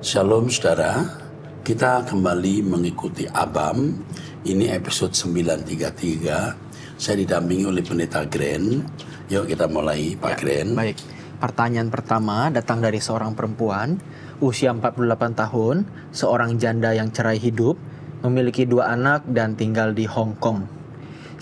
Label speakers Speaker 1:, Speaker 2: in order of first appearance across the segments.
Speaker 1: Shalom saudara, kita kembali mengikuti ABAM. Ini episode 933. Saya didampingi oleh Pendeta Gren. Yuk kita mulai Pak Gren.
Speaker 2: Baik, pertanyaan pertama datang dari seorang perempuan, usia 48 tahun, seorang janda yang cerai hidup, memiliki 2 anak dan tinggal di Hong Kong.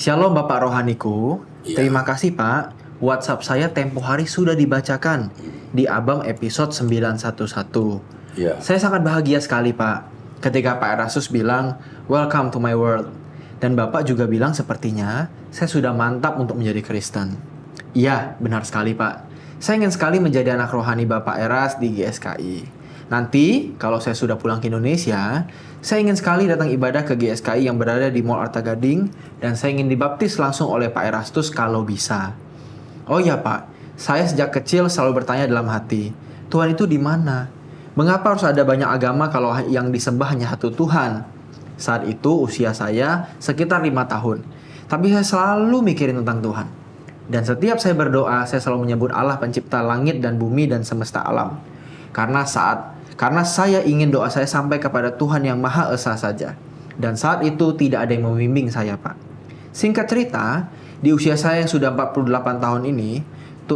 Speaker 2: Shalom Bapak Rohaniku, terima kasih Pak. WhatsApp saya tempo hari sudah dibacakan di ABAM episode 911. Saya sangat bahagia sekali Pak ketika Pak Erastus bilang welcome to my world, dan Bapak juga bilang sepertinya saya sudah mantap untuk menjadi Kristen. Iya, benar sekali Pak. Saya ingin sekali menjadi anak rohani Bapak Eras di GSKI. Nanti kalau saya sudah pulang ke Indonesia, saya ingin sekali datang ibadah ke GSKI yang berada di Mall Arta Gading, dan saya ingin dibaptis langsung oleh Pak Erastus kalau bisa. Oh iya Pak, saya sejak kecil selalu bertanya dalam hati, Tuhan itu di mana? Mengapa harus ada banyak agama kalau yang disembah hanya satu Tuhan? Saat itu usia saya sekitar 5 tahun. Tapi saya selalu mikirin tentang Tuhan. Dan setiap saya berdoa, saya selalu menyebut Allah pencipta langit dan bumi dan semesta alam. Karena saya ingin doa saya sampai kepada Tuhan yang Maha Esa saja. Dan saat itu tidak ada yang membimbing saya Pak. Singkat cerita, di usia saya yang sudah 48 tahun ini,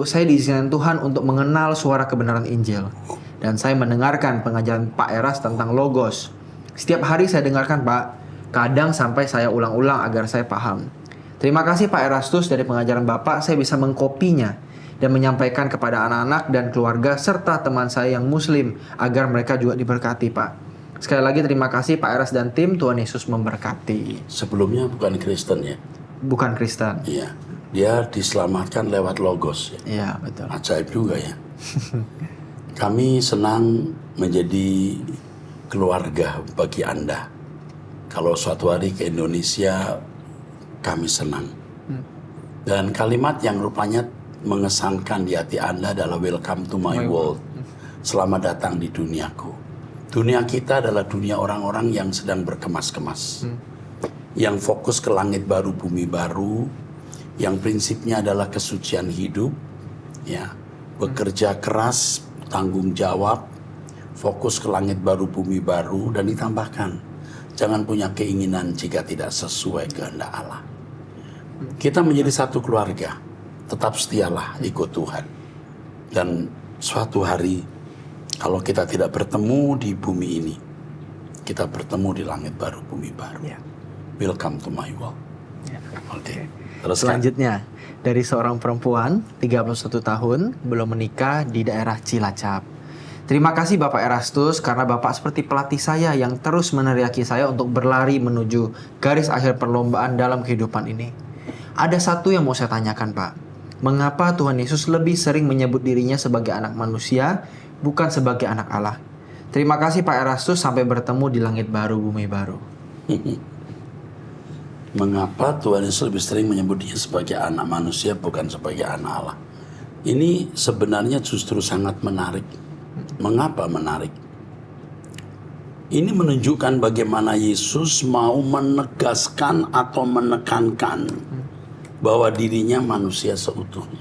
Speaker 2: saya diizinkan Tuhan untuk mengenal suara kebenaran Injil. Dan saya mendengarkan pengajaran Pak Eras tentang Logos. Setiap hari saya dengarkan Pak, kadang sampai saya ulang-ulang agar saya paham. Terima kasih Pak Erastus, dari pengajaran Bapak saya bisa mengkopinya dan menyampaikan kepada anak-anak dan keluarga serta teman saya yang muslim agar mereka juga diberkati Pak. Sekali lagi terima kasih Pak Eras dan tim, Tuhan Yesus memberkati.
Speaker 1: Sebelumnya bukan Kristen ya?
Speaker 2: Bukan Kristen.
Speaker 1: Iya, dia diselamatkan lewat Logos ya?
Speaker 2: Iya, betul.
Speaker 1: Ajaib juga ya. Kami senang menjadi keluarga bagi Anda. Kalau suatu hari ke Indonesia, kami senang. Dan kalimat yang rupanya mengesankan di hati Anda adalah welcome to my world. Selamat datang di duniaku. Dunia kita adalah dunia orang-orang yang sedang berkemas-kemas. Yang fokus ke langit baru, bumi baru. Yang prinsipnya adalah kesucian hidup. Ya, bekerja keras, tanggung jawab, fokus ke langit baru, bumi baru, dan ditambahkan, jangan punya keinginan jika tidak sesuai kehendak Allah. Kita menjadi satu keluarga, tetap setialah ikut Tuhan. Dan suatu hari, kalau kita tidak bertemu di bumi ini, kita bertemu di langit baru, bumi baru. Welcome to my world. Oke. Terus
Speaker 2: selanjutnya, dari seorang perempuan 31 tahun belum menikah di daerah Cilacap. Terima kasih Bapak Erastus karena Bapak seperti pelatih saya yang terus meneriaki saya untuk berlari menuju garis akhir perlombaan dalam kehidupan ini. Ada satu yang mau saya tanyakan Pak. Mengapa Tuhan Yesus lebih sering menyebut dirinya sebagai anak manusia bukan sebagai anak Allah? Terima kasih Pak Erastus, sampai bertemu di langit baru bumi baru.
Speaker 1: Mengapa Tuhan Yesus lebih sering menyebut dia sebagai anak manusia bukan sebagai anak Allah? Ini sebenarnya justru sangat menarik. Mengapa menarik? Ini menunjukkan bagaimana Yesus mau menegaskan atau menekankan bahwa dirinya manusia seutuhnya.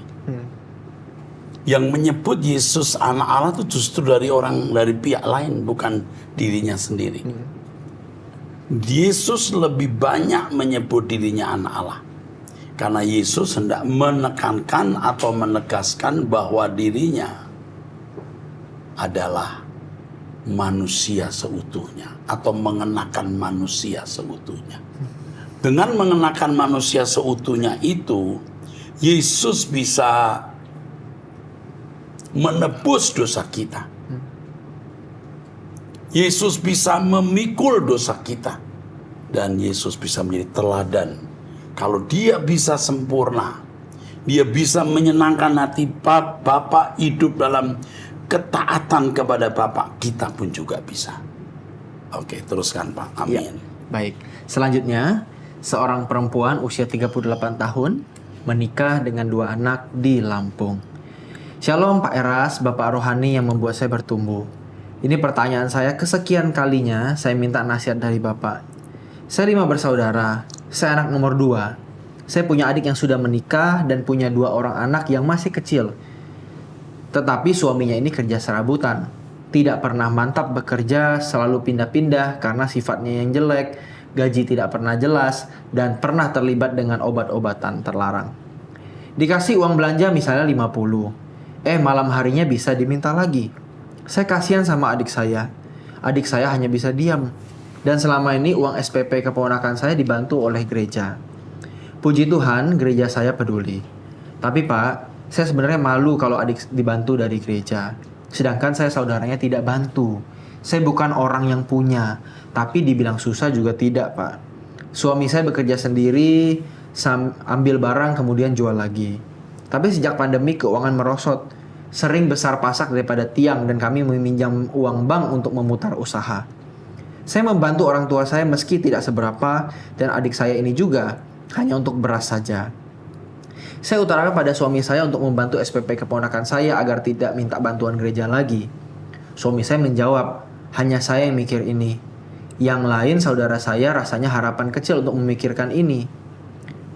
Speaker 1: Yang menyebut Yesus anak Allah itu justru dari pihak lain, bukan dirinya sendiri. Yesus lebih banyak menyebut dirinya anak Allah. Karena Yesus hendak menekankan atau menegaskan bahwa dirinya adalah manusia seutuhnya. Atau mengenakan manusia seutuhnya. Dengan mengenakan manusia seutuhnya itu, Yesus bisa menebus dosa kita. Yesus bisa memikul dosa kita. Dan Yesus bisa menjadi teladan. Kalau dia bisa sempurna, dia bisa menyenangkan hati Bapa, hidup dalam ketaatan kepada Bapa, kita pun juga bisa. Oke, teruskan Pak. Amin.
Speaker 2: Ya, baik. Selanjutnya, seorang perempuan usia 38 tahun menikah dengan 2 anak di Lampung. Shalom Pak Eras, Bapak Rohani yang membuat saya bertumbuh. Ini pertanyaan saya kesekian kalinya saya minta nasihat dari Bapak. Saya 5 bersaudara, saya anak nomor 2. Saya punya adik yang sudah menikah dan punya 2 orang anak yang masih kecil. Tetapi suaminya ini kerja serabutan. tidak pernah mantap bekerja, selalu pindah-pindah karena sifatnya yang jelek, gaji tidak pernah jelas, dan pernah terlibat dengan obat-obatan terlarang. Dikasih uang belanja misalnya 50, malam harinya bisa diminta lagi. Saya kasihan sama adik saya. Adik saya hanya bisa diam. Dan selama ini uang SPP keponakan saya dibantu oleh gereja. Puji Tuhan, gereja saya peduli. Tapi Pak, saya sebenarnya malu kalau adik dibantu dari gereja. Sedangkan saya saudaranya tidak bantu. Saya bukan orang yang punya, tapi dibilang susah juga tidak, Pak. Suami saya bekerja sendiri, ambil barang kemudian jual lagi. Tapi sejak pandemi keuangan merosot. Sering besar pasak daripada tiang dan kami meminjam uang bank untuk memutar usaha. Saya membantu orang tua saya meski tidak seberapa, dan adik saya ini juga hanya untuk beras saja. Saya utarakan pada suami saya untuk membantu SPP keponakan saya agar tidak minta bantuan gereja lagi. Suami saya menjawab, hanya saya yang mikir ini. Yang lain saudara saya rasanya harapan kecil untuk memikirkan ini.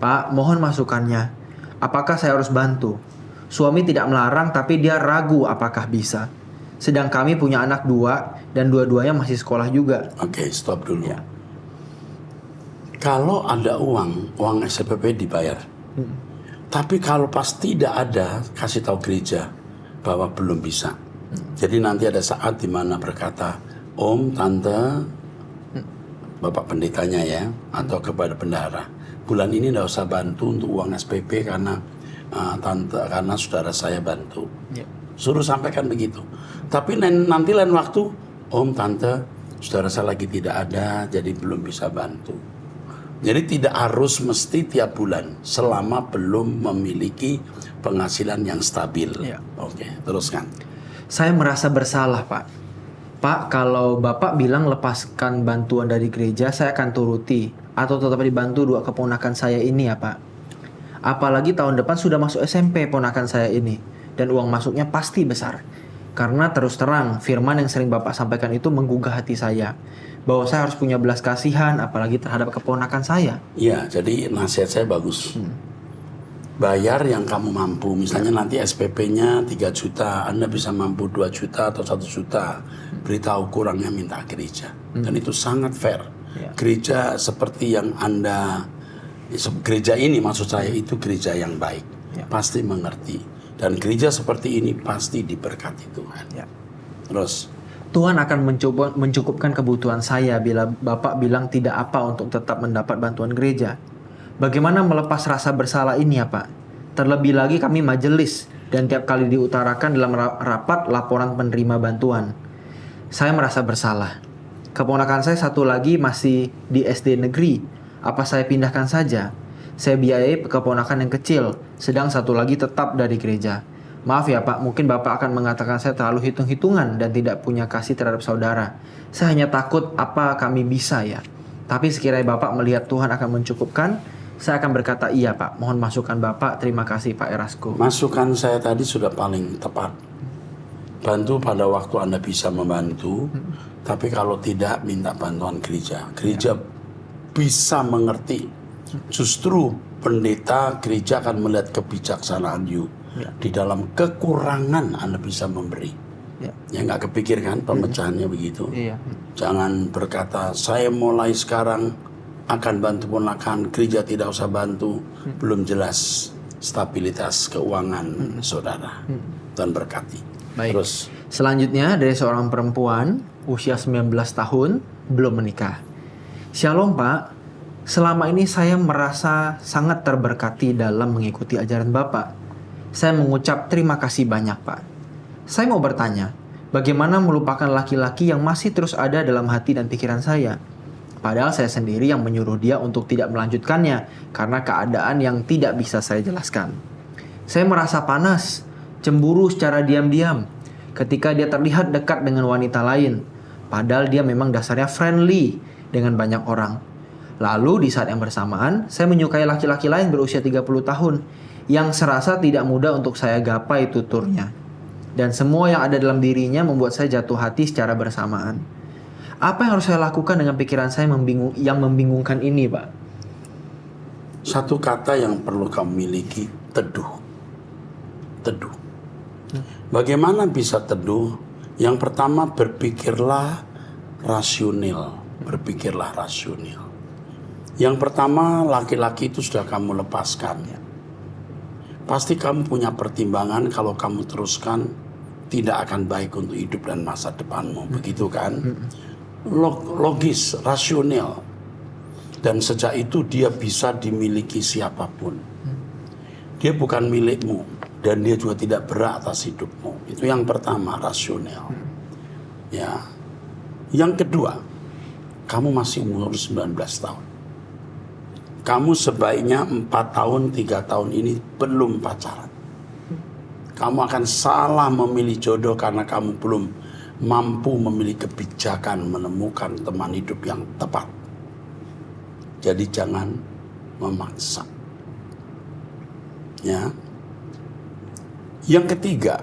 Speaker 2: Pak, mohon masukannya. Apakah saya harus bantu? Suami tidak melarang tapi dia ragu apakah bisa. Sedang kami punya anak 2 dan dua-duanya masih sekolah juga.
Speaker 1: Oke, stop dulu.
Speaker 2: Ya.
Speaker 1: Kalau ada uang SPP dibayar. Tapi kalau pas tidak ada, kasih tahu gereja bahwa belum bisa. Jadi nanti ada saat di mana berkata, Om, Tante, Bapak pendetanya ya, atau kepada bendahara, bulan ini tidak usah bantu untuk uang SPP karena Tante, karena saudara saya bantu.
Speaker 2: Ya.
Speaker 1: Suruh sampaikan begitu. Tapi nanti lain waktu, Om, Tante, saudara saya lagi tidak ada, jadi belum bisa bantu. Jadi tidak harus mesti tiap bulan selama belum memiliki penghasilan yang stabil.
Speaker 2: Ya.
Speaker 1: Oke, teruskan.
Speaker 2: Saya merasa bersalah, Pak. Pak, kalau Bapak bilang lepaskan bantuan dari gereja, saya akan turuti. Atau tetap dibantu 2 keponakan saya ini ya, Pak. Apalagi tahun depan sudah masuk SMP ponakan saya ini. Dan uang masuknya pasti besar. Karena terus terang, firman yang sering Bapak sampaikan itu menggugah hati saya. Bahwa saya harus punya belas kasihan, apalagi terhadap keponakan saya.
Speaker 1: Iya, jadi nasihat saya bagus. Bayar yang kamu mampu. Misalnya nanti SPP-nya 3 juta, Anda bisa mampu 2 juta atau 1 juta. Beritahu kurangnya minta gereja. Dan itu sangat fair.
Speaker 2: Ya.
Speaker 1: Gereja seperti yang Anda, gereja ini maksud saya itu gereja yang baik.
Speaker 2: Ya.
Speaker 1: Pasti mengerti. Dan gereja seperti ini pasti diberkati Tuhan.
Speaker 2: Ya.
Speaker 1: Terus,
Speaker 2: Tuhan akan mencukupkan kebutuhan saya bila Bapak bilang tidak apa untuk tetap mendapat bantuan gereja. Bagaimana melepas rasa bersalah ini ya Pak? Terlebih lagi kami majelis dan tiap kali diutarakan dalam rapat laporan penerima bantuan. Saya merasa bersalah. Keponakan saya satu lagi masih di SD negeri. Apa saya pindahkan saja? Saya biayai keponakan yang kecil, sedang satu lagi tetap dari gereja. Maaf ya Pak, mungkin Bapak akan mengatakan saya terlalu hitung-hitungan dan tidak punya kasih terhadap saudara. Saya hanya takut apa kami bisa ya. Tapi sekiranya Bapak melihat Tuhan akan mencukupkan, saya akan berkata iya Pak. Mohon masukan Bapak. Terima kasih Pak Erasko.
Speaker 1: masukan saya tadi sudah paling tepat. Bantu pada waktu Anda bisa membantu, tapi kalau tidak minta bantuan gereja. Gereja bisa mengerti. Justru pendeta gereja akan melihat kebijaksanaan you. Di dalam kekurangan Anda bisa memberi. Ya nggak kepikir kan pemecahannya begitu.
Speaker 2: Iya.
Speaker 1: Jangan berkata saya mulai sekarang akan bantu ponakan, gereja tidak usah bantu. Belum jelas stabilitas keuangan saudara. Tuhan berkati.
Speaker 2: Baik.
Speaker 1: Terus
Speaker 2: Selanjutnya dari seorang perempuan usia 19 tahun belum menikah. Shalom Pak. Selama ini saya merasa sangat terberkati dalam mengikuti ajaran Bapak. Saya mengucap terima kasih banyak Pak. Saya mau bertanya, bagaimana melupakan laki-laki yang masih terus ada dalam hati dan pikiran saya? Padahal saya sendiri yang menyuruh dia untuk tidak melanjutkannya karena keadaan yang tidak bisa saya jelaskan. Saya merasa panas, cemburu secara diam-diam ketika dia terlihat dekat dengan wanita lain. Padahal dia memang dasarnya friendly dengan banyak orang. Lalu di saat yang bersamaan, saya menyukai laki-laki lain berusia 30 tahun yang serasa tidak mudah untuk saya gapai tuturnya. Dan semua yang ada dalam dirinya membuat saya jatuh hati secara bersamaan. Apa yang harus saya lakukan dengan pikiran saya yang membingungkan ini, Pak?
Speaker 1: satu kata yang perlu kamu miliki, teduh. Teduh. Bagaimana bisa teduh Yang pertama, berpikirlah rasional. Berpikirlah rasional. Yang pertama, laki-laki itu sudah kamu lepaskan. Pasti kamu punya pertimbangan kalau kamu teruskan tidak akan baik untuk hidup dan masa depanmu. Begitu kan? Logis, rasional. Dan sejak itu dia bisa dimiliki siapapun. Dia bukan milikmu dan dia juga tidak berhak atas hidupmu. Itu yang pertama, rasional. Ya. Yang kedua, kamu masih umur 19 tahun. Kamu sebaiknya 4 tahun, 3 tahun ini belum pacaran. Kamu akan salah memilih jodoh karena kamu belum mampu memilih kebijakan menemukan teman hidup yang tepat. Jadi jangan memaksa. Ya. Yang ketiga,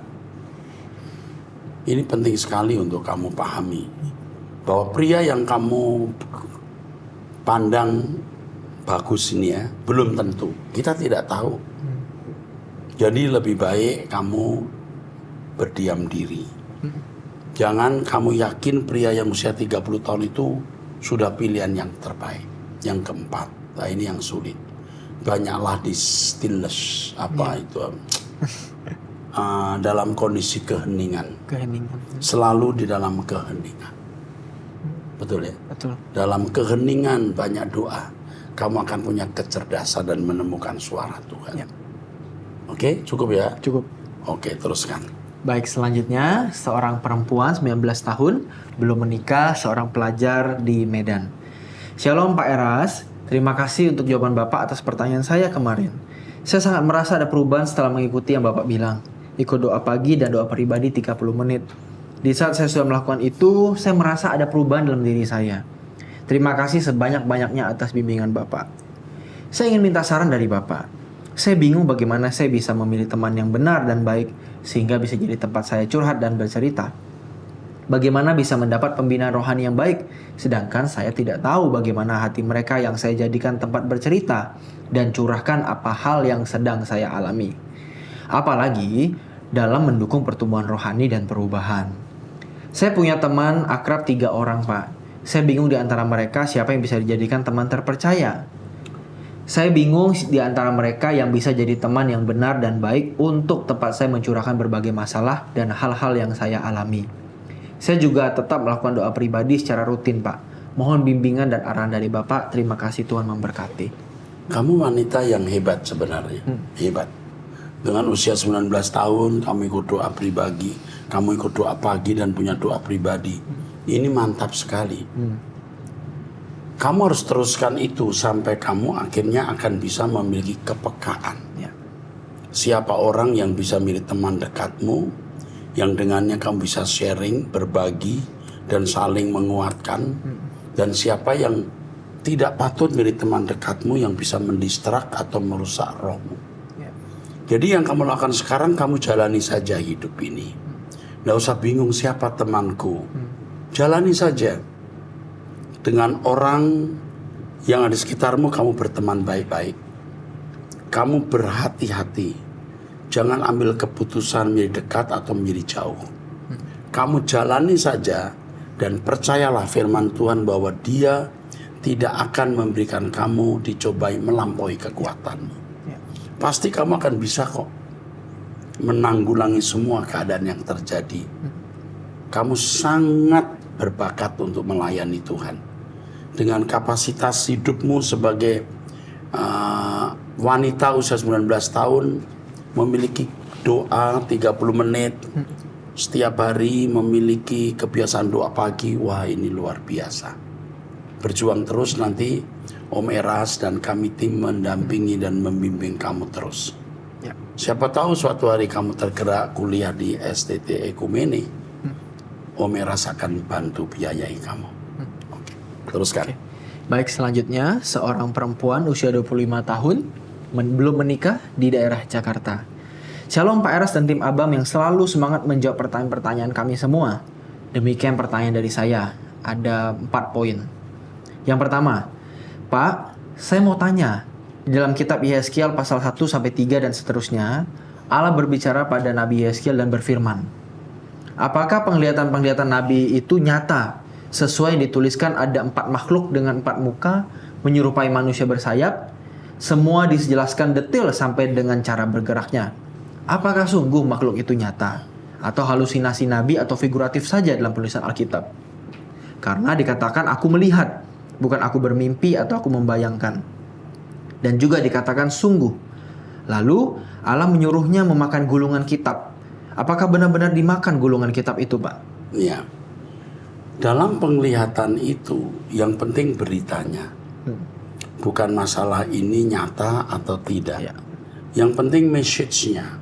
Speaker 1: ini penting sekali untuk kamu pahami bahwa pria yang kamu pandang bagus ini ya, belum tentu. Kita tidak tahu. Jadi lebih baik kamu berdiam diri. Jangan kamu yakin pria yang usia 30 tahun itu sudah pilihan yang terbaik. Yang keempat, nah ini yang sulit. Banyaklah di stillness, dalam kondisi keheningan. Selalu di dalam keheningan. Betul ya?
Speaker 2: Betul.
Speaker 1: Dalam keheningan banyak doa, kamu akan punya kecerdasan dan menemukan suara Tuhan. Oke, cukup ya?
Speaker 2: Cukup.
Speaker 1: Oke, teruskan.
Speaker 2: Baik, selanjutnya seorang perempuan 19 tahun belum menikah, seorang pelajar di Medan. Shalom Pak Eras, terima kasih untuk jawaban Bapak atas pertanyaan saya kemarin. Saya sangat merasa ada perubahan setelah mengikuti yang Bapak bilang. Ikut doa pagi dan doa pribadi 30 menit. Di saat saya sudah melakukan itu, saya merasa ada perubahan dalam diri saya. Terima kasih sebanyak-banyaknya atas bimbingan Bapak. Saya ingin minta saran dari Bapak. Saya bingung bagaimana saya bisa memilih teman yang benar dan baik sehingga bisa jadi tempat saya curhat dan bercerita. Bagaimana bisa mendapat pembinaan rohani yang baik sedangkan saya tidak tahu bagaimana hati mereka yang saya jadikan tempat bercerita dan curahkan apa hal yang sedang saya alami. Apalagi dalam mendukung pertumbuhan rohani dan perubahan. Saya punya teman akrab 3 orang, Pak. Saya bingung di antara mereka siapa yang bisa dijadikan teman terpercaya. Saya bingung di antara mereka yang bisa jadi teman yang benar dan baik untuk tempat saya mencurahkan berbagai masalah dan hal-hal yang saya alami. Saya juga tetap melakukan doa pribadi secara rutin, Pak. Mohon bimbingan dan arahan dari Bapak. Terima kasih, Tuhan memberkati.
Speaker 1: Kamu wanita yang hebat sebenarnya. Hebat. Dengan usia 19 tahun, kamu ikut doa pribadi, kamu ikut doa pagi dan punya doa pribadi. Ini mantap sekali. Kamu harus teruskan itu sampai kamu akhirnya akan bisa memiliki kepekaan. Siapa orang yang bisa milih teman dekatmu, yang dengannya kamu bisa sharing, berbagi, dan saling menguatkan. Dan siapa yang tidak patut milih teman dekatmu yang bisa mendistrak atau merusak rohmu. Jadi yang kamu lakukan sekarang, kamu jalani saja hidup ini. Nggak usah bingung siapa temanku. Jalani saja. Dengan orang yang ada di sekitarmu, kamu berteman baik-baik. Kamu berhati-hati. Jangan ambil keputusan menjadi dekat atau menjadi jauh. Kamu jalani saja dan percayalah firman Tuhan bahwa Dia tidak akan memberikan kamu dicobai melampaui kekuatanmu. Pasti kamu akan bisa kok menanggulangi semua keadaan yang terjadi. Kamu sangat berbakat untuk melayani Tuhan. Dengan kapasitas hidupmu sebagai wanita usia 19 tahun, memiliki doa 30 menit, setiap hari memiliki kebiasaan doa pagi, wah ini luar biasa. Berjuang terus, nanti Om Eras dan kami tim mendampingi dan membimbing kamu terus. Siapa tahu suatu hari kamu tergerak kuliah di STT Ekumene, Om Eras akan bantu biayai kamu. Oke. Teruskan.
Speaker 2: Baik, selanjutnya seorang perempuan usia 25 tahun belum menikah di daerah Jakarta. Shalom Pak Eras dan tim Abam yang selalu semangat menjawab pertanyaan-pertanyaan kami semua. Demikian pertanyaan dari saya. Ada 4 poin. Yang pertama, Pak, saya mau tanya. Di dalam kitab Yeskiel pasal 1-3 dan seterusnya, Allah berbicara pada Nabi Yeskiel dan berfirman, Apakah penglihatan-penglihatan Nabi itu nyata? Sesuai yang dituliskan ada 4 makhluk dengan 4 muka, menyerupai manusia bersayap. Semua dijelaskan detail sampai dengan cara bergeraknya. Apakah sungguh makhluk itu nyata? Atau halusinasi Nabi atau figuratif saja dalam penulisan Alkitab? Karena dikatakan aku melihat, bukan aku bermimpi atau aku membayangkan. Dan juga dikatakan sungguh. Lalu Allah menyuruhnya memakan gulungan kitab. Apakah benar-benar dimakan gulungan kitab itu, Pak?
Speaker 1: Ya. Dalam penglihatan itu yang penting beritanya. Bukan masalah ini nyata atau tidak.
Speaker 2: Ya.
Speaker 1: Yang penting message-nya.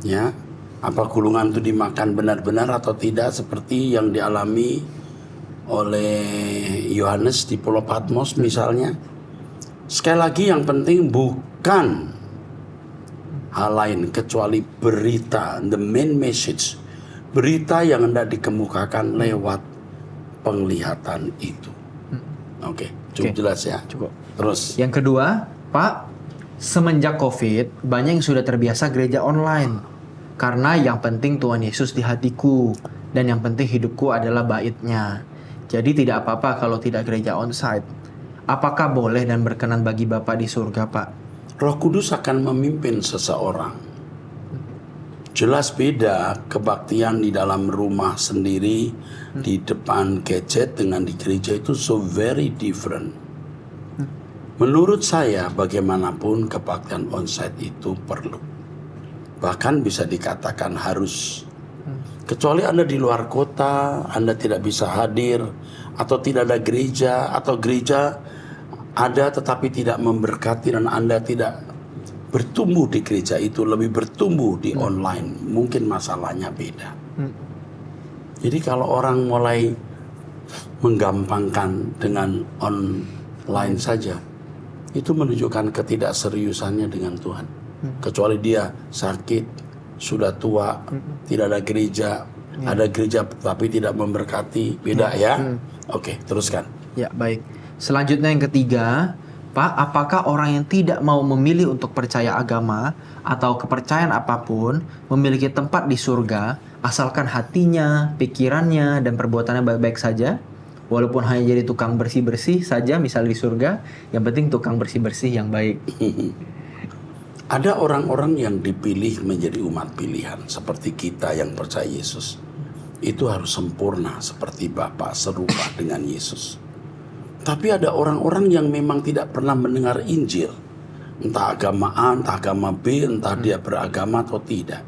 Speaker 1: Ya. Apa gulungan itu dimakan benar-benar atau tidak seperti yang dialami oleh Yohanes di Pulau Patmos misalnya. Sekali lagi yang penting bukan hal lain kecuali berita, the main message. Berita yang hendak dikemukakan lewat penglihatan itu. Oke, cukup jelas ya.
Speaker 2: Cukup.
Speaker 1: Terus
Speaker 2: Yang kedua, Pak, semenjak COVID banyak yang sudah terbiasa gereja online. Karena yang penting Tuhan Yesus di hatiku dan yang penting hidupku adalah baitnya. Jadi tidak apa-apa kalau tidak gereja onsite. Apakah boleh dan berkenan bagi Bapak di surga, Pak?
Speaker 1: Roh Kudus akan memimpin seseorang. Jelas beda kebaktian di dalam rumah sendiri, di depan gadget dengan di gereja itu so very different. Menurut saya bagaimanapun kebaktian onsite itu perlu. Bahkan bisa dikatakan harus. Kecuali Anda di luar kota, Anda tidak bisa hadir, atau tidak ada gereja, atau gereja ada tetapi tidak memberkati dan Anda tidak bertumbuh di gereja itu, lebih bertumbuh di online, mungkin masalahnya beda. Jadi kalau orang mulai menggampangkan dengan online saja, itu menunjukkan ketidakseriusannya dengan Tuhan. Kecuali dia sakit, sudah tua, tidak ada gereja, ada gereja tapi tidak memberkati, beda ya. Oke, teruskan.
Speaker 2: Ya, baik. Selanjutnya yang ketiga, Pak, apakah orang yang tidak mau memilih untuk percaya agama atau kepercayaan apapun memiliki tempat di surga asalkan hatinya, pikirannya, dan perbuatannya baik-baik saja? Walaupun hanya jadi tukang bersih-bersih saja misal di surga, yang penting tukang bersih-bersih yang baik.
Speaker 1: Ada orang-orang yang dipilih menjadi umat pilihan seperti kita yang percaya Yesus. Itu harus sempurna seperti Bapa, serupa dengan Yesus. Tapi ada orang-orang yang memang tidak pernah mendengar Injil. Entah agama A, entah agama B, entah dia beragama atau tidak.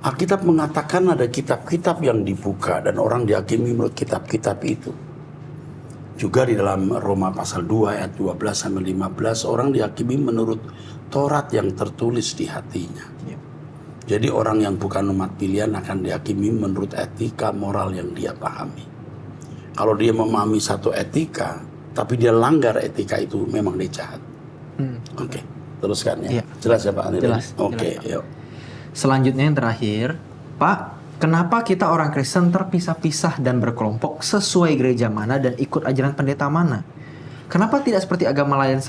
Speaker 1: Alkitab mengatakan ada kitab-kitab yang dibuka dan orang dihakimi menurut kitab-kitab itu. Juga di dalam Roma pasal 2 ayat 12-15 orang dihakimi menurut Taurat yang tertulis di hatinya. Jadi orang yang bukan umat pilihan akan dihakimi menurut etika moral yang dia pahami. Kalau dia memahami satu etika, tapi dia langgar etika itu, memang dia jahat. Oke, teruskan ya. Jelas ya Pak Anirudin?
Speaker 2: Jelas.
Speaker 1: Oke, yuk.
Speaker 2: Selanjutnya yang terakhir, Pak, kenapa kita orang Kristen terpisah-pisah dan berkelompok sesuai gereja mana dan ikut ajaran pendeta mana? Kenapa tidak seperti agama lain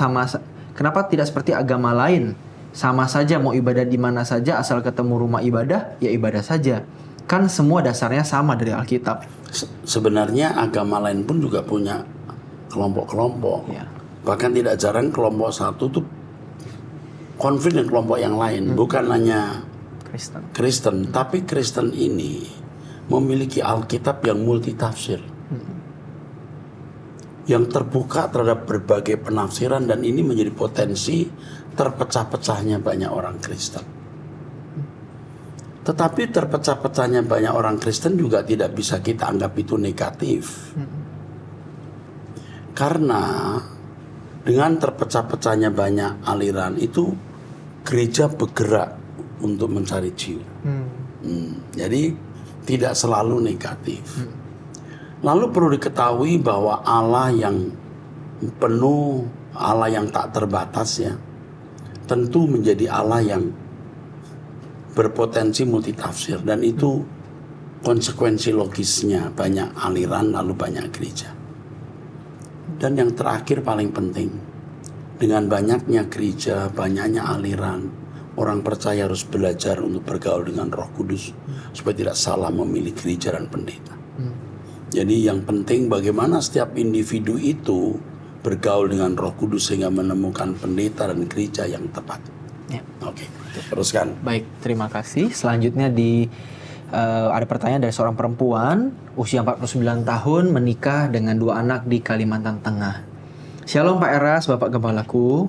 Speaker 2: Kenapa tidak seperti agama lain? Sama saja mau ibadah di mana saja asal ketemu rumah ibadah, ya ibadah saja. Kan semua dasarnya sama dari Alkitab.
Speaker 1: Sebenarnya agama lain pun juga punya kelompok-kelompok.
Speaker 2: Ya.
Speaker 1: Bahkan tidak jarang kelompok satu tuh konflik dengan kelompok yang lain. Bukan hanya Kristen, tapi Kristen ini memiliki Alkitab yang multitafsir. Yang terbuka terhadap berbagai penafsiran dan ini menjadi potensi terpecah-pecahnya banyak orang Kristen. Tetapi terpecah-pecahnya banyak orang Kristen juga tidak bisa kita anggap itu negatif. Karena dengan terpecah-pecahnya banyak aliran itu gereja bergerak untuk mencari jiwa. Jadi tidak selalu negatif. Lalu perlu diketahui bahwa Allah yang penuh, Allah yang tak terbatas ya, tentu menjadi Allah yang berpotensi multitafsir dan itu konsekuensi logisnya banyak aliran lalu banyak gereja. Dan yang terakhir paling penting, dengan banyaknya gereja, banyaknya aliran, orang percaya harus belajar untuk bergaul dengan Roh Kudus supaya tidak salah memilih gereja dan pendeta. Jadi yang penting bagaimana setiap individu itu bergaul dengan Roh Kudus sehingga menemukan pendeta dan gereja yang tepat.
Speaker 2: Ya.
Speaker 1: Oke, teruskan.
Speaker 2: Baik, terima kasih. Selanjutnya ada pertanyaan dari seorang perempuan usia 49 tahun menikah dengan 2 anak di Kalimantan Tengah. Shalom Pak Eras, Bapak Gembalaku.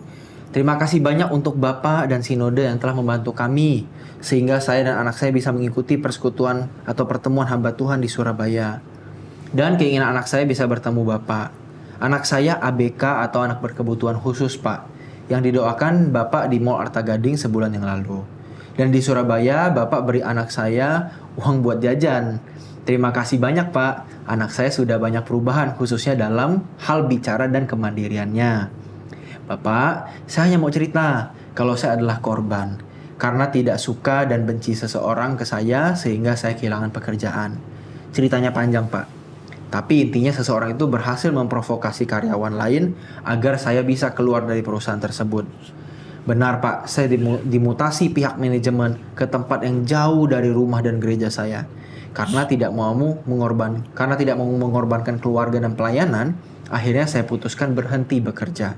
Speaker 2: Terima kasih banyak untuk Bapak dan Sinode yang telah membantu kami sehingga saya dan anak saya bisa mengikuti persekutuan atau pertemuan hamba Tuhan di Surabaya. Dan keinginan anak saya bisa bertemu Bapak. Anak saya ABK atau anak berkebutuhan khusus Pak, yang didoakan Bapak di Mall Arta Gading sebulan yang lalu. Dan di Surabaya Bapak beri anak saya uang buat jajan. Terima kasih banyak Pak, anak saya sudah banyak perubahan khususnya dalam hal bicara dan kemandiriannya. Bapak, saya hanya mau cerita kalau saya adalah korban karena tidak suka dan benci seseorang ke saya sehingga saya kehilangan pekerjaan. Ceritanya panjang Pak. Tapi intinya seseorang itu berhasil memprovokasi karyawan lain agar saya bisa keluar dari perusahaan tersebut. Benar Pak, saya dimutasi pihak manajemen ke tempat yang jauh dari rumah dan gereja saya. Karena tidak mau mengorbankan keluarga dan pelayanan, akhirnya saya putuskan berhenti bekerja.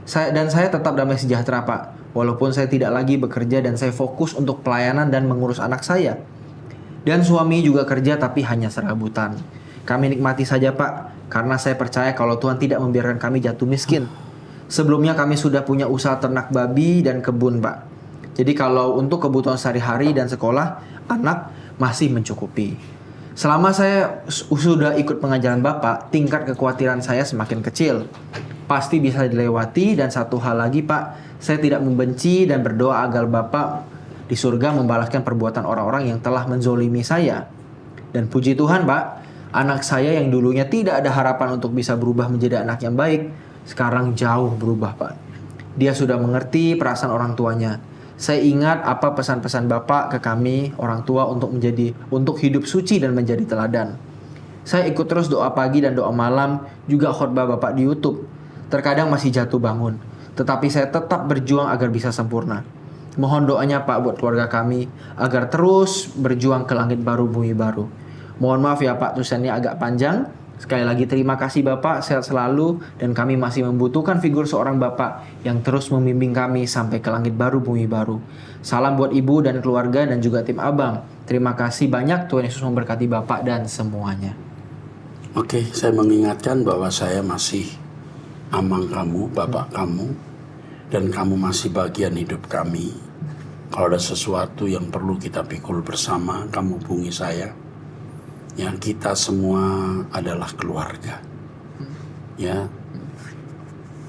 Speaker 2: Saya tetap damai sejahtera Pak, walaupun saya tidak lagi bekerja dan saya fokus untuk pelayanan dan mengurus anak saya. Dan suami juga kerja tapi hanya serabutan. Kami nikmati saja Pak, karena saya percaya kalau Tuhan tidak membiarkan kami jatuh miskin. Sebelumnya kami sudah punya usaha ternak babi dan kebun Pak. Jadi kalau untuk kebutuhan sehari-hari dan sekolah, anak masih mencukupi. Selama saya sudah ikut pengajaran Bapak, tingkat kekhawatiran saya semakin kecil. Pasti bisa dilewati dan satu hal lagi Pak, saya tidak membenci dan berdoa agar Bapak di surga membalaskan perbuatan orang-orang yang telah menzolimi saya. Dan puji Tuhan Pak, anak saya yang dulunya tidak ada harapan untuk bisa berubah menjadi anak yang baik, sekarang jauh berubah Pak. Dia sudah mengerti perasaan orang tuanya. Saya ingat apa pesan-pesan Bapak ke kami orang tua untuk hidup suci dan menjadi teladan. Saya ikut terus doa pagi dan doa malam, juga khotbah Bapak di YouTube. Terkadang masih jatuh bangun, tetapi saya tetap berjuang agar bisa sempurna. Mohon doanya Pak buat keluarga kami agar terus berjuang ke langit baru bumi baru. Mohon maaf ya Pak, tulisannya agak panjang. Sekali lagi terima kasih Bapak, sehat selalu, dan kami masih membutuhkan figur seorang Bapak yang terus membimbing kami sampai ke langit baru bumi baru. Salam buat Ibu dan keluarga dan juga tim Abang. Terima kasih banyak, Tuhan Yesus memberkati Bapak dan semuanya.
Speaker 1: Oke, saya mengingatkan bahwa saya masih amang kamu, Bapak kamu, dan kamu masih bagian hidup kami. Kalau ada sesuatu yang perlu kita pikul bersama, kamu hubungi saya. Yang kita semua adalah keluarga. Ya,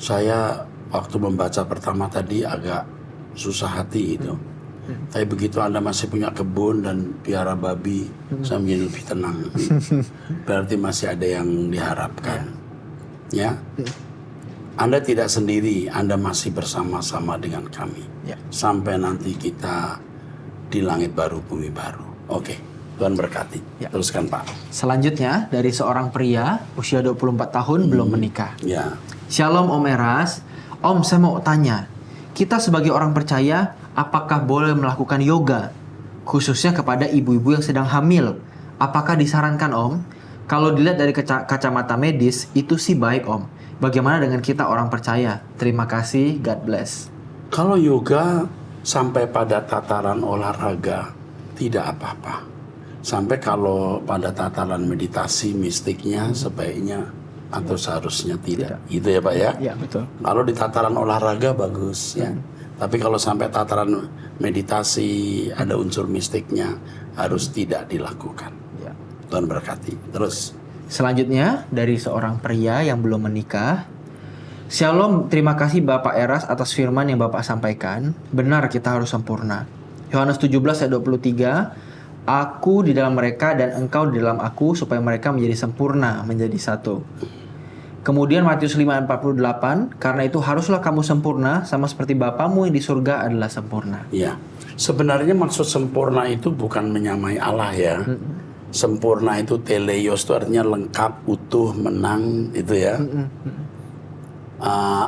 Speaker 1: saya waktu membaca pertama tadi agak susah hati itu. Tapi begitu Anda masih punya kebun dan piara babi, saya menjadi lebih tenang. Berarti masih ada yang diharapkan. Ya, Anda tidak sendiri, Anda masih bersama-sama dengan kami. Sampai nanti kita di langit baru, bumi baru. Oke. Tuhan berkati. Teruskan Pak.
Speaker 2: Selanjutnya dari seorang pria usia 24 tahun belum menikah. Shalom Om Eras. Om, saya mau tanya, kita sebagai orang percaya apakah boleh melakukan yoga khususnya kepada ibu-ibu yang sedang hamil? Apakah disarankan Om? Kalau dilihat dari kacamata medis itu sih baik Om. Bagaimana dengan kita orang percaya? Terima kasih, God bless.
Speaker 1: Kalau yoga sampai pada tataran olahraga tidak apa-apa. Sampai kalau pada tataran meditasi mistiknya sebaiknya atau seharusnya tidak. Gitu ya Pak ya?
Speaker 2: Ya betul.
Speaker 1: Kalau di tataran olahraga bagus ya. Tapi kalau sampai tataran meditasi ada unsur mistiknya harus tidak dilakukan. Tuhan berkati. Terus.
Speaker 2: Selanjutnya dari seorang pria yang belum menikah. Shalom, terima kasih Bapak Eras atas firman yang Bapak sampaikan. Benar kita harus sempurna. Yohanes 17 ayat 23. Aku di dalam mereka dan engkau di dalam aku supaya mereka menjadi sempurna, menjadi satu. Kemudian Matius 5 ayat 48, karena itu haruslah kamu sempurna sama seperti Bapamu yang di surga adalah sempurna.
Speaker 1: Ya, sebenarnya maksud sempurna itu bukan menyamai Allah ya. Sempurna itu teleios itu artinya lengkap, utuh, menang itu ya.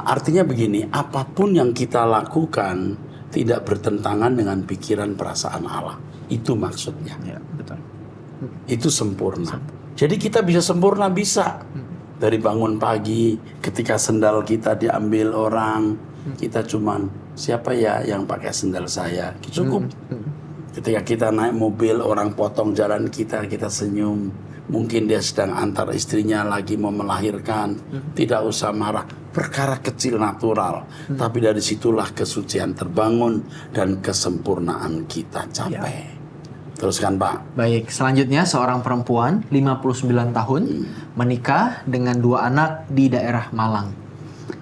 Speaker 1: Artinya begini, apapun yang kita lakukan tidak bertentangan dengan pikiran perasaan Allah. Itu maksudnya.
Speaker 2: Ya, betul.
Speaker 1: Itu sempurna. Jadi kita bisa sempurna, bisa. Dari bangun pagi, ketika sendal kita diambil orang, kita cuman, siapa ya yang pakai sendal saya? Cukup. Ketika kita naik mobil, orang potong jalan kita senyum. Mungkin dia sedang antar istrinya lagi mau melahirkan. Tidak usah marah. Perkara kecil natural. Tapi dari situlah kesucian terbangun dan kesempurnaan kita capai. Teruskan, Pak.
Speaker 2: Baik, selanjutnya seorang perempuan 59 tahun menikah dengan 2 anak di daerah Malang.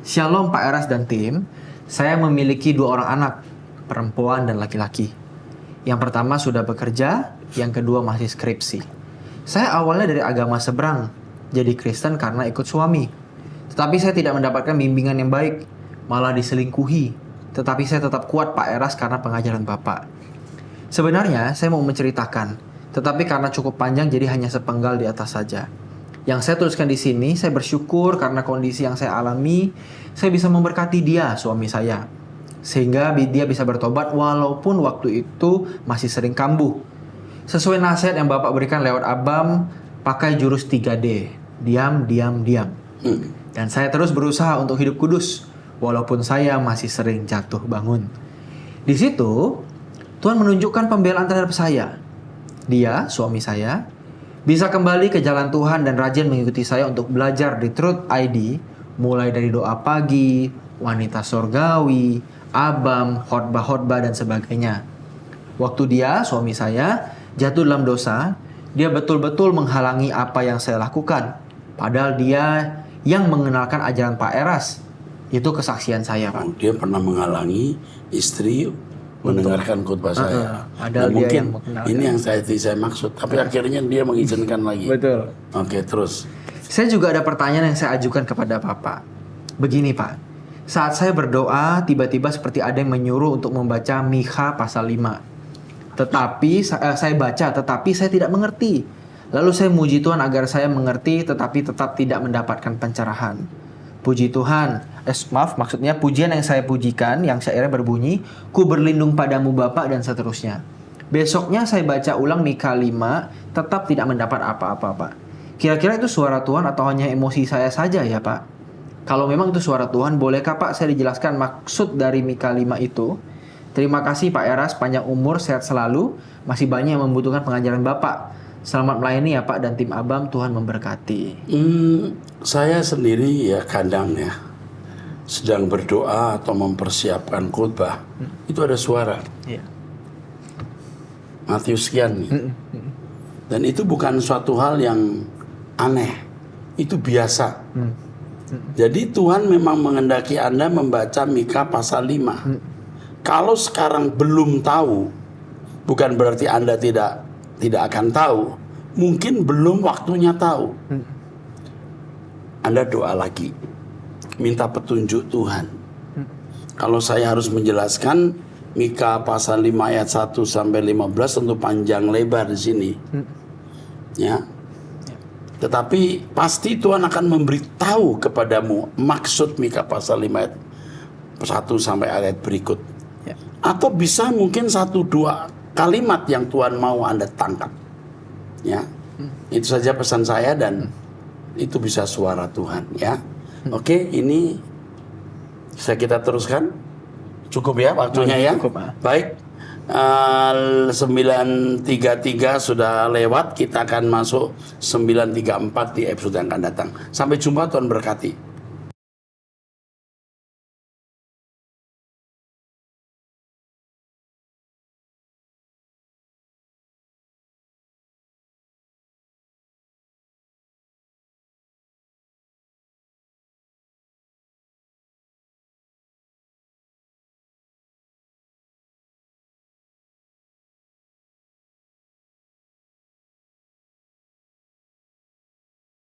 Speaker 2: Shalom Pak Eras dan tim, saya memiliki 2 orang anak, perempuan dan laki-laki. Yang pertama sudah bekerja, yang kedua masih skripsi. Saya awalnya dari agama seberang, jadi Kristen karena ikut suami. Tetapi saya tidak mendapatkan bimbingan yang baik, malah diselingkuhi. Tetapi saya tetap kuat Pak Eras karena pengajaran Bapak. Sebenarnya saya mau menceritakan, tetapi karena cukup panjang jadi hanya sepenggal di atas saja. Yang saya tuliskan di sini, saya bersyukur karena kondisi yang saya alami, saya bisa memberkati dia, suami saya. Sehingga dia bisa bertobat walaupun waktu itu masih sering kambuh. Sesuai nasihat yang Bapak berikan lewat Abam, pakai jurus 3D. Diam, diam, diam. Dan saya terus berusaha untuk hidup kudus, walaupun saya masih sering jatuh bangun. Di situ, Tuhan menunjukkan pembelaan terhadap saya. Dia, suami saya, bisa kembali ke jalan Tuhan dan rajin mengikuti saya untuk belajar di Truth ID, mulai dari doa pagi, wanita sorgawi, Abam, khotbah-khotbah dan sebagainya. Waktu dia, suami saya, jatuh dalam dosa, dia betul-betul menghalangi apa yang saya lakukan. Padahal dia yang mengenalkan ajaran Pak Eras. Itu kesaksian saya, Pak.
Speaker 1: Dia pernah menghalangi istri mendengarkan khotbah saya.
Speaker 2: Padahal dia
Speaker 1: mungkin
Speaker 2: yang mengenalkan.
Speaker 1: ini yang saya maksud. Tapi akhirnya dia mengizinkan lagi.
Speaker 2: Betul.
Speaker 1: Oke, terus.
Speaker 2: Saya juga ada pertanyaan yang saya ajukan kepada Bapak. Begini, Pak. Saat saya berdoa, tiba-tiba seperti ada yang menyuruh untuk membaca Mikha pasal 5. Tetapi saya baca, tetapi saya tidak mengerti. Lalu saya muji Tuhan agar saya mengerti, tetapi tetap tidak mendapatkan pencerahan. Puji Tuhan. Maksudnya pujian yang saya pujikan, yang syairnya berbunyi, ku berlindung padamu Bapa dan seterusnya. Besoknya saya baca ulang Mikha 5, tetap tidak mendapat apa-apa, Pak. Kira-kira itu suara Tuhan atau hanya emosi saya saja ya, Pak? Kalau memang itu suara Tuhan, bolehkah Pak saya dijelaskan maksud dari Mikha 5 itu? Terima kasih Pak Eras, panjang umur, sehat selalu. Masih banyak yang membutuhkan pengajaran Bapak. Selamat melayani ya Pak dan tim Abam, Tuhan memberkati.
Speaker 1: Saya sendiri ya kadang ya sedang berdoa atau mempersiapkan khotbah, itu ada suara.
Speaker 2: Iya.
Speaker 1: Matius sekian nih. Dan itu bukan suatu hal yang aneh. Itu biasa. Jadi Tuhan memang menghendaki Anda membaca Mikha pasal 5. Kalau sekarang belum tahu, bukan berarti Anda tidak akan tahu. Mungkin belum waktunya tahu. Anda doa lagi. Minta petunjuk Tuhan. Kalau saya harus menjelaskan Mikha pasal 5 ayat 1 sampai 15 tentu panjang lebar di sini. Ya. Tetapi pasti Tuhan akan memberitahu kepadamu maksud Mikha pasal 5 ayat 1 sampai ayat berikut.
Speaker 2: Ya.
Speaker 1: Atau bisa mungkin 1-2 kalimat yang Tuhan mau Anda tangkap. Ya. Itu saja pesan saya dan itu bisa suara Tuhan ya. Oke, ini kita teruskan. Cukup ya waktunya ya.
Speaker 2: Cukup, Pak.
Speaker 1: Baik. 9:33 sudah lewat, kita akan masuk 9:34 di episode yang akan datang. Sampai jumpa, Tuhan berkati.